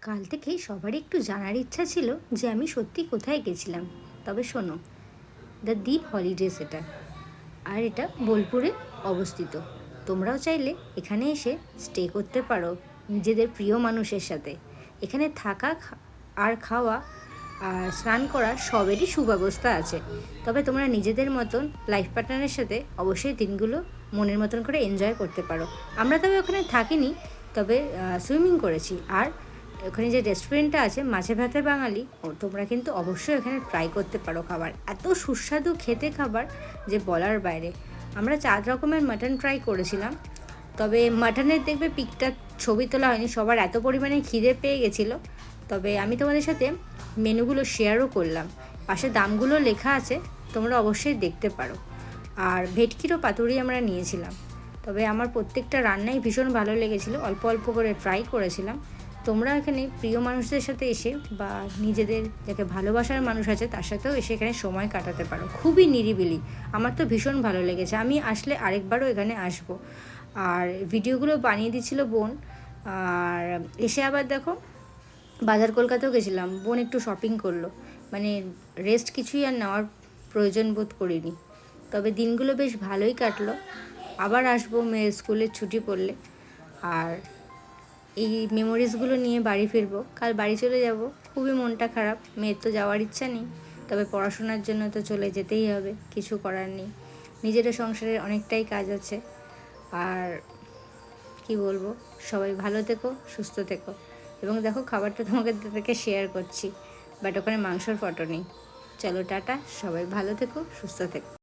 কাল থেকেই সবারই একটু জানার ইচ্ছা ছিল যে আমি সত্যি কোথায় গেছিলাম। তবে শোনো, দ্য দ্বীপ হলিডেজ এটা, আর এটা বোলপুরে অবস্থিত। তোমরাও চাইলে এখানে এসে স্টে করতে পারো নিজেদের প্রিয় মানুষের সাথে। এখানে থাকা আর খাওয়া আর স্নান করার সবেরই সুব্যবস্থা আছে। তবে তোমরা নিজেদের মতন লাইফ পার্টনারের সাথে অবশ্যই দিনগুলো মনের মতন করে এনজয় করতে পারো। আমরা তবে ওখানে থাকিনি, তবে সুইমিং করেছি। আর ওখানে যে রেস্টুরেন্টটা আছে মাছে ভাতে বাঙালি, তোমরা কিন্তু অবশ্যই এখানে ট্রাই করতে পারো। খাবার এত সুস্বাদু খেতে, খাবার যে বলার বাইরে। আমরা 4 রকমের মাটন ট্রাই করেছিলাম, তবে মাটনের দেখবে পিকটা ছবি তোলা হয়নি, সবার এত পরিমাণে খিদে পেয়ে গেছিলো। তবে আমি তোমাদের সাথে মেনুগুলো শেয়ারও করলাম, পাশে দামগুলো লেখা আছে, তোমরা অবশ্যই দেখতে পারো। আর ভেটকিরও পাতুরি আমরা নিয়েছিলাম। তবে আমার প্রত্যেকটা রান্নাই ভীষণ ভালো লেগেছিলো, অল্প অল্প করে ট্রাই করেছিলাম। তোমরা এখানে প্রিয় মানুষদের সাথে এসে বা নিজেদের যাকে ভালোবাসার মানুষ আছে তার সাথেও এসে এখানে সময় কাটাতে পারো। খুবই নিরিবিলি, আমার তো ভীষণ ভালো লেগেছে। আমি আসলে আরেকবারও এখানে আসবো। আর ভিডিওগুলো বানিয়ে দিচ্ছিল বোন। আর এসে আবার দেখো, বাজার কলকাতাও গেছিলাম, বোন একটু শপিং করলো। মানে রেস্ট কিছুই আর নেওয়ার প্রয়োজন বোধ করিনি। তবে দিনগুলো বেশ ভালোই কাটলো। আবার আসবো মেয়ের স্কুলের ছুটি পড়লে। আর এই মেমোরিজগুলো নিয়ে বাড়ি ফিরবো। কাল বাড়ি চলে যাব, খুবই মনটা খারাপ। মেয়ের তো যাওয়ার ইচ্ছা নেই, তবে পড়াশোনার জন্য তো চলে যেতেই হবে, কিছু করার নেই। নিজেরও সংসারের অনেকটাই কাজ আছে। আর কি বলবো, সবাই ভালো থেকো, সুস্থ থেকো। এবং দেখো, খাবারটা তোমাকে শেয়ার করছি, বাট ওখানে মাংসর ফটো নেই। চলো টাটা, সবাই ভালো থেকো, সুস্থ থেকো।